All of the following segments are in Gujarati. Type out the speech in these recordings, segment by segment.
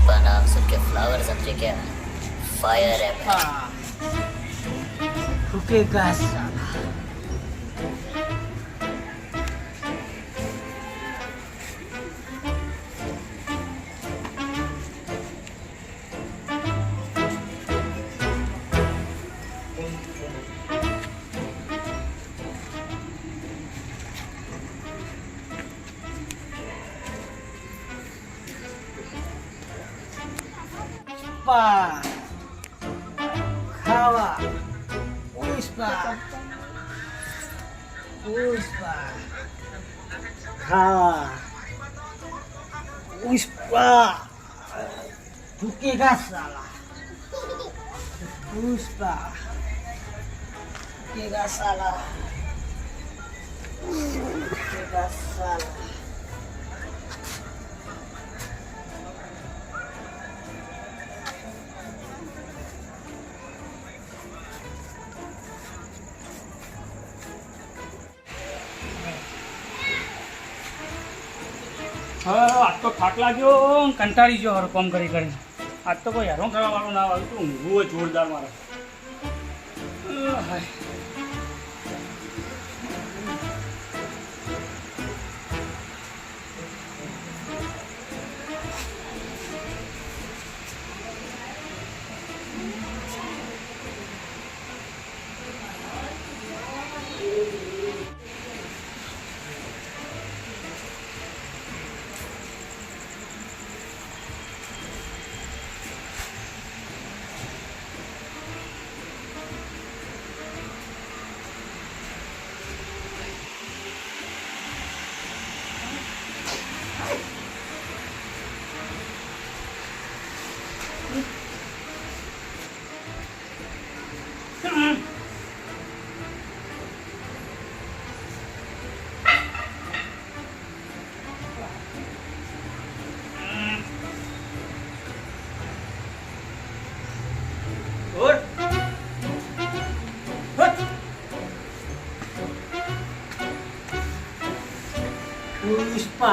पुष्पा नाम सुन के फ्लावर समझे क्या? फायर है मैं। फूकेगा साला। खावा पुष्पा पुष्पा खावा पुष्पा फूकेगा साला पुष्पा फूकेगा साला फूकेगा साला હા આજ તો થાક લાગ્યો કંટાળી ગયો હર કામ કરી કરીને આજ તો કોઈ હેરાન કરવા વાળું ના આવ્યું તો ઊંઘવું જોરદાર મારે पुष्पा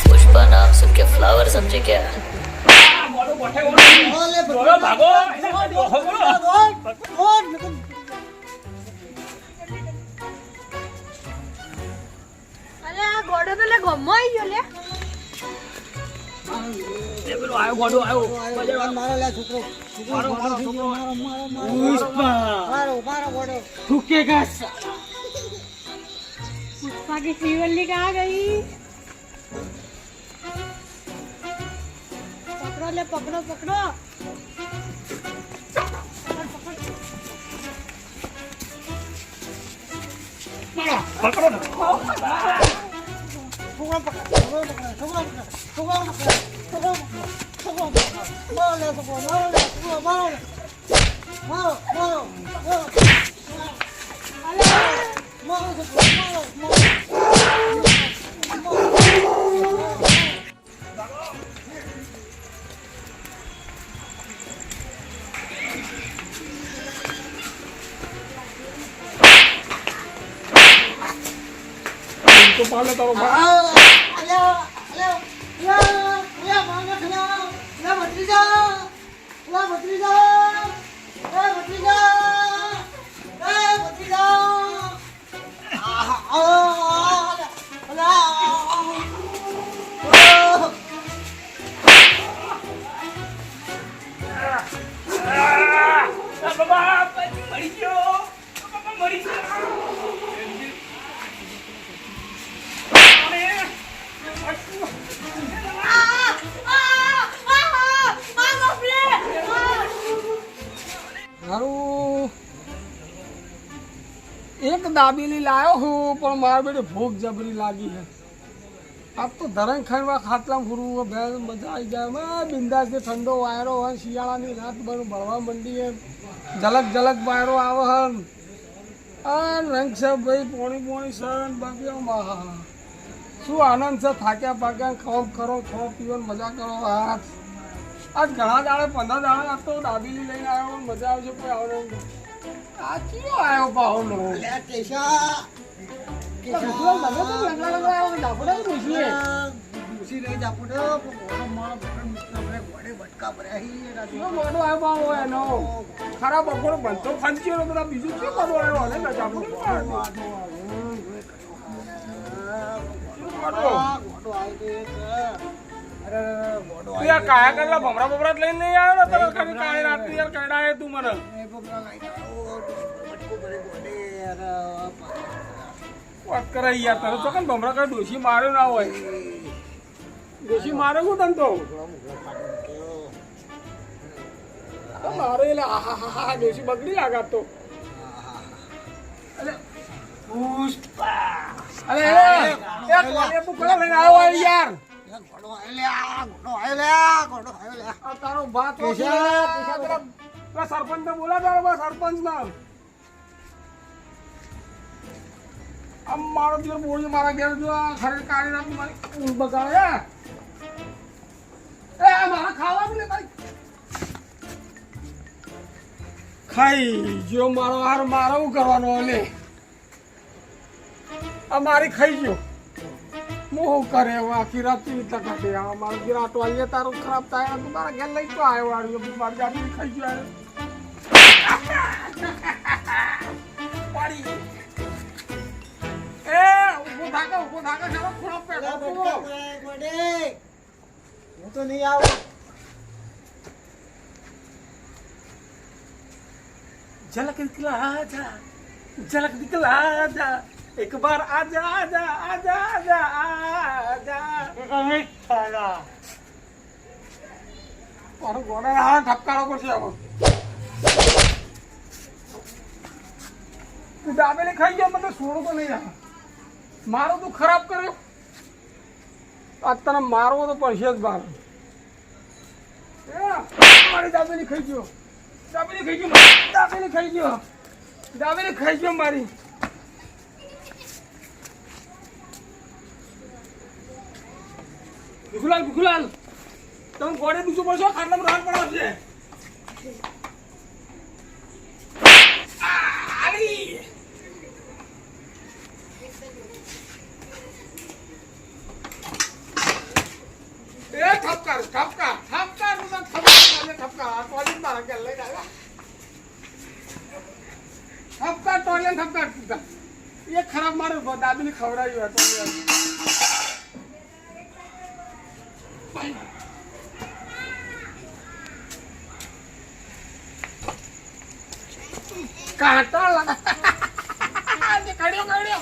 पुष्पा नाम सुन के फ्लावर समझे क्या? અરે આ ગોડો તો લે ગમો આવી ગયો લે એ પેલો આવ્યો ગોડો આવ્યો मारो ले छोकरो मारो छोकरो पुष्पा मारो गोड़ो फूकेगा साला पुष्पा की श्रीवल्ली कहाँ गई पकड़ो ले पकड़ो पकड़ो પકડો ને તો પાલે તારો મરી ગયો મરી ગયો મારું એક દાબેલી લાયો હું પણ મારા બેટે ભૂખ જબરી લાગી છે આપ તો ધરણ ખાંડવા ખાટલામાં ફરવું બે મજા આવી જાય એમાં બિંદાસથી ઠંડો વાયરો હોય શિયાળાની રાત ભરવા મંડીએ ઝલક ઝલક વાયરો આવે હન આ રંગ છે ભાઈ પોણી સન બાકી શું આનંદ છે થાક્યા પાક્યા ખાવ કરો ખાઓ પીવાની મજા કરો હાથ આજ ઘણા દાડે 15 દાડે આજ તો દાબેલી લઈને આવ્યો મજા આવશે કોઈ આવે નહીં આ કયો આવ્યો પાહો કેશા ડોસી નહીં જાપડો ઘોડે ભટકા ભર્યા ખરાબ બપોરો બનતો ફંચ્યો બધા બીજું શું કરવાનું અને યાર કાયા કરલા ભમરા બમરા લઈને નહીં આવ્યો ને તમે કાળી રાતની યાર કડાય તું મને વાત કરાઈ યાર તારે ચોકન ભમરા કઈ ડોસી માર્યો ના હોય ડોસી મારે હું તને તો મારે એટલે હા ડોસી બગડી લાગાત તો પુષ્પા અરે તું કયો લઈને આવ્યો યાર ઘોડો આવ્યો આ તારો ભાત સરપંચ ને બોલા તારો સરપંચ ના આમ મારો દિવસ બોલ્યો મારા ઘેર જો આ ખરે કાઢી નાખી મારી ઊંઘ બગાડે એ મારા ખાવાનું લે ભાઈ ખાઈ જો મારો હાર મારો શું કરવાનો લે આ મારી ખાઈ ગયો મોહ કરે આખી રાત કેવી રીતના કાઢે આ મારું ગિરાટો આવીએ તારું ખરાબ થાય તું મારા ઘેર લઈ તો આવ્યો વાળ્યો મારી ગાડી ખાઈ ગયો પાડી એ ઉભો થાકે ચાલો ખૂણો પેટો હું તો નહીં આવું झलक दिखला जा एक बार आजा आजा आजा आजा आजा और गोड़ा हां ठपकारो करछे अब તું દાબેલી ખાઈ ગયો મને છોડો તો નહીં આ મારો તું ખરાબ કર્યો આ તને મારવો તો પડશે જ બાર મારી દાબેલી ખાઈ ગયો દાબેલી ખાઈ ગયો મારી ભીખુલાલ તમે ગોળે બીજું પડશો ખાટલામાં રાન પડાવશે ये खराब मारे दाबेली खवડાવી હોય તો કાંટા લગા જે કાઢ્યો લા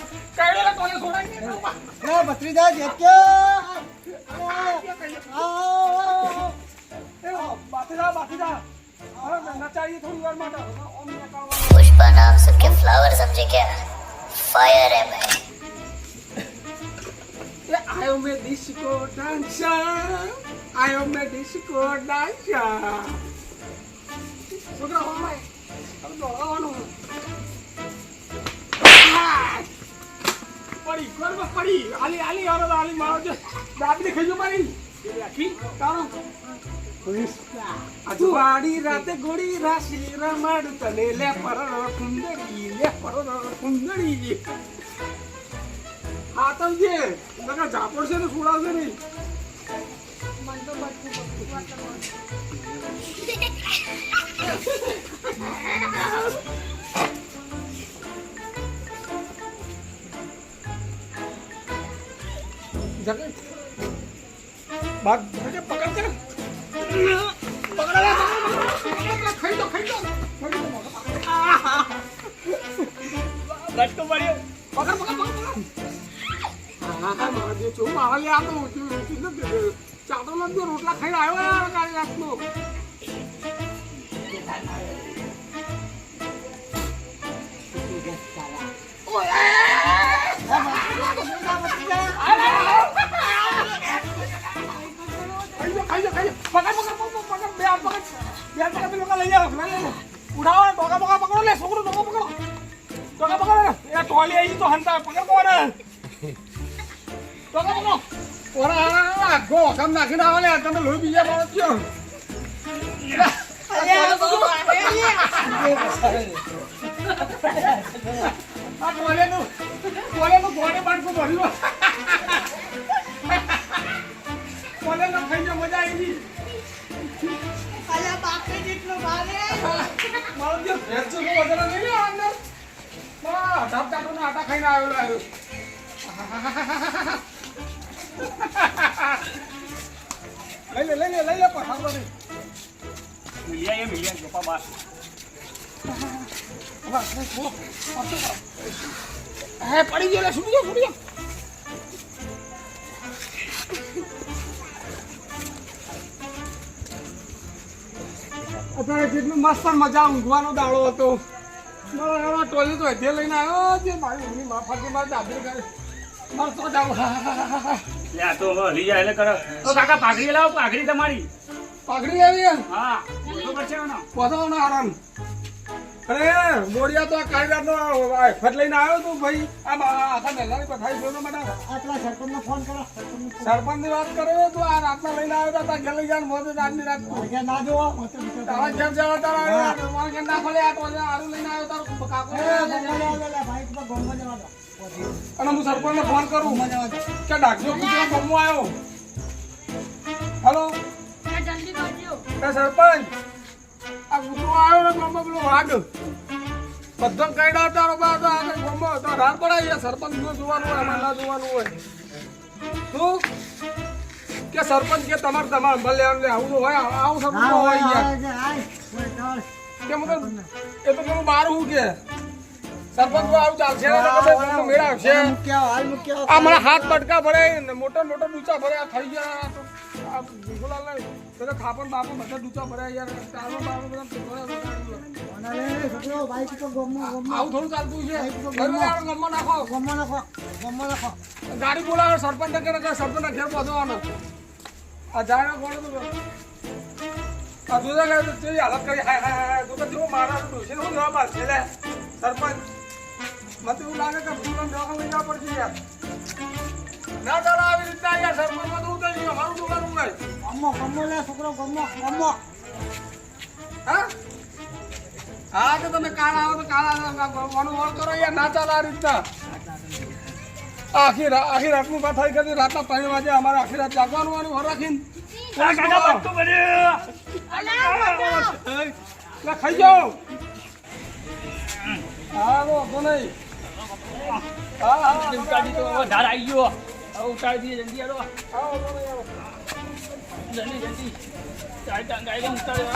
તોલે છોડાઈ એ ભત્રીજા જેક્યો બાતીજા नचाइए थोड़ी बार माता पुष्पा नाम सुन के फ्लावर समझे क्या? फायर है मैं। आयो मैं डिस्को डांसर છોકરા હોમાય હવે દોડવાનું પડી ગોરમાં પડી આલી મારો જે દાબલી ખાઈ મારી રાખી તારો અજવાડી રાતે ગોળી રાશી રમાડું તને લે પર કુંદડી હા તો જે નકા ઝાપડ છે ને સુડાવશે નહીં બાદ પકડ કર ખાઈ દો લટકો પડ્યો પકડ હા મારે જો મારા લે આ તો ચાદો નથી રોટલા ખાઈને આવ્યો યાર કાલે રાતનો ઓય લોકો લઈ જાઓ ઉડાવો ટોકા બોકા પકડો લે છોકરો ટોકા પકડો એ ટોલી આવી તો હંતા પકડ કોને ટોકા પકડો ઓરા ગો કમ નાખીને આવે લે તમે લોહી બીજા બાળક થયો આ ટોલેનું ગોળે બાળકો ભર્યું ટોલેનો ખાઈ જો મજા આવી ગઈ અલ્યા બાપરે જેટલો ભારે મારો જે ભેંસો નો વધારે નહીં લે અંદર બા ઢાપટાટો ના આટા ખાઈને આવ્યો લઈ લે પઠાડો નહીં મિલિયા ગોપા બાર હે પડી ગયો લે છૂટી ગયો અત્યારે કેટલું મસ્ત મજા ઊંઘવાનો દાડો હતો મારા ટોલી તો હજે લઈને આવ્યો જે મારી ઊંઘની માફાથી મારી દાદરી કરે મારે તો જાવ લે આ તો હવે હલી જાય એટલે કરો તો કાકા પાઘડી લાવો પાઘડી તમારી પાઘડી આવી હા બોલો પડશે ને પોતાનો આરામ અરે મોડિયા તો કાયદાનો ફટ લઈને આવ્યો તું ભાઈ આ આખા મહેલાની પથારી જોનો માટે આટલા સરપંચનો ફોન કરો સરપંચની વાત કરે તું આ રાતના લઈને આવ્યો તા ઘેર લઈ જાય મોતે આજની રાત કે ના જોવો તારા ઘેર જવા તારા માર ઘેર ના ખોલે આ તો આરું લઈને આવ્યો તારો કાકો ભાઈ તો ગોમમાં જવા દો અને હું સરપંચને ફોન કરું ગોમમાં જવા દો કે ડાકજો પૂછવા ગમવા આવ્યો હેલો જલ્દી કરજો એ સરપંચ આ કૂતરો આવ્યો ને ગમમાં પેલો વાઘ બધો કઈડા તારો બા તો આ ગમમાં તો રાત પડાય સરપંચ નું જોવાનું હોય અમારે ના જોવાનું હોય શું કે સરપંચ કે તમારે ભલે આવું તો હોય આવું સરપંચ હોય યાર કે હું એ તો પેલું બહાર હું કે સરપંચ આવું ચાલશે મેળ આવશે આ મને હાથ પટકા ભરે મોટા ડૂચા ભરે આ થઈ ગયા આ ગુલાલ નહીં ખાપણ બાપણ બધા ડૂચા ભર્યા યાર ચાલો બાપણ બધા આવું થોડું ચાલતું છે ગમમાં નાખો ગાડી બોલાવો સરપંચ ને સરપંચ ના ઘેર પહોંચવાનો આ જાય કોણ આ જોતા કેવી હાલત કરી હાય તું તો જો મારા ડોસી હું જવાબ આપશે લે સરપંચ મને એવું લાગે કે તું દવા લઈ જવા પડશે યાર ના ચાલો આવી રીતના યાર સરપંચમાં તો ઉતરી ગયો મારું દુકાન નહીં ગમો લે છોકરો ગમો હા તો તમે કાલ આવો તો કાલ વણ કરો યાર ના ચાલો આ રીતના આખી રાતનું પાથાઈ કરી રાતના 3 વાગે અમારે આખી રાત જાગવાનું હોય વર રાખીને કાકા બધું બન્યું લે ખાઈ જાઓ હા વાંધો નહીં હા ઉતારી તો હવે ધાર આવી ગયો હવે ઉતારી દઈએ જલ્દી આવો જલ્દી ચાઈટાંગ ગાઈ ઉતારી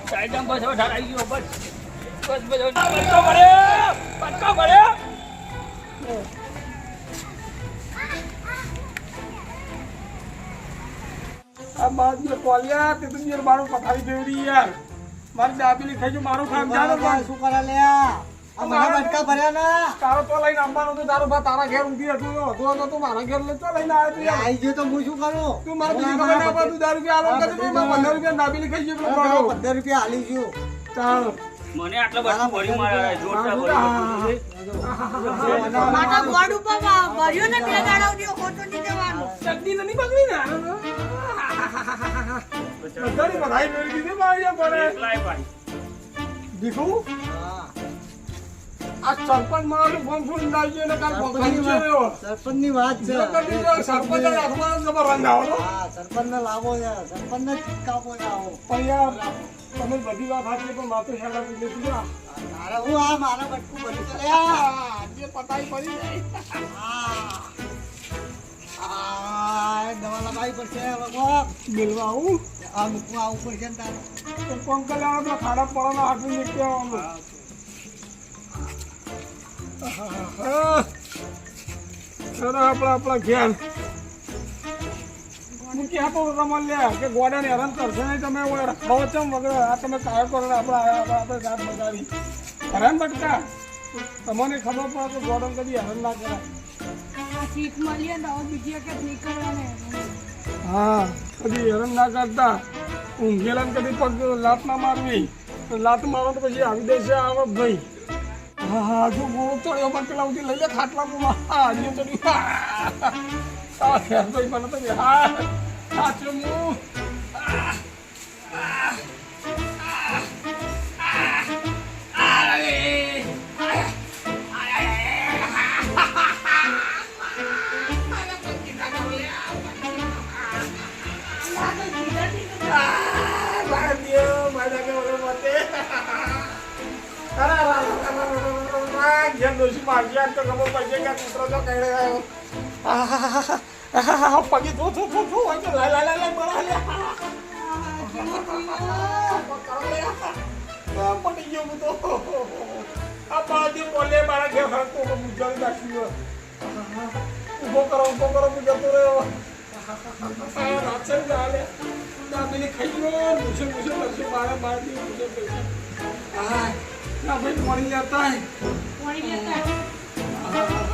ચાઈટાંગ બસ હવે ધાર આવી ગયો બસ પટકો ભરે આ બાજુ કોલિયા તે તું યાર મારું પથારી ફેવરી યાર મારી દાબીલી ખાઈ જો મારું ખામ જાનો શું કરે લે આ મને બટકા ભર્યા ના તારો તો લઈને આવવાનું તો તારો તારા ઘેર ઊંઘી હતું હતો તો મારા ઘેર લઈ તો લઈને આવ્યો તું યાર આઈ ગયો તો હું શું કરું તું મારે બીજી ખબર ના પડે તું 10 રૂપિયા આલો કરી મેં 15 રૂપિયા દાબીલી ખાઈ ગયો પેલો 15 રૂપિયા હાલી ગયો ચાલ મને આટલા બધું ભરી મારા જોરદાર ભરી મારા ગોડ ઉપર ભર્યો ને 2 દાડાથી ખોટો નહીં જવાનું ચટણી નથી પકડી ને બધાની બધાઈ મેળી દીધી મારી પડે એકલાય ભાઈ દીકુ આ સરપંચ મારું ફોન ફોન લાવી ને કાલ સરપંચ ની વાત છે સરપંચ હાથમાં જબર રંગ આવો હા સરપંચ ને લાવો યાર સરપંચ ને ચીકાવો આવો પણ યાર તમે બધી વાત સાચી પણ માથે શાળા પૂછે છું મારે હું આ મારા બટકું ભરી તો લે જે પતાઈ પડી જાય આ દવા લગાવી પડશે ભગવાન મિલવા આવું આ મૂકવા આવું પડશે ને તારે તો પંકજ આવે તો ખાડા પડવાના હાથમાં નીકળી આવવાનું આપણા ઘેર ક્યાં તો રમણ લે કે ગોડાને હેરાન કરશે નહીં તમે રખાવો ચમ વગર આ તમે કાયો કરો આપણે રાત બગાડી હેરાન બટકા તમને ખબર પડે તો ગોડન કદી હેરાન ના કરાય આ સીટ મળી ને હવે બીજી વખત નીકળવાને હા કદી હેરાન ના કરતા ઊંઘેલા ને કદી પગ લાત ના મારવી લાત મારો તો પછી આવી દેશે આવે ભાઈ હા હા હજુ ગોળો ચડ્યો પણ પેલા ઉઠી લઈ લે ખાટલામાં હા હજુ ચડ્યું હા ખેર ભાઈ મને તો હા સાચું હું પગી થો પડી ગયો હું તો આ બાજુ બોલે મારા ઘેર હરતો મુજલ નાખ્યું ઉભો કરો હું જતો રહ્યો રાત્રે ચાલે દાબીને ખાઈ ગયો પૂછે લક્ષે મારા બાળની પૂછે પૈસા હા ના ભાઈ મળી જતા પાણી લેતા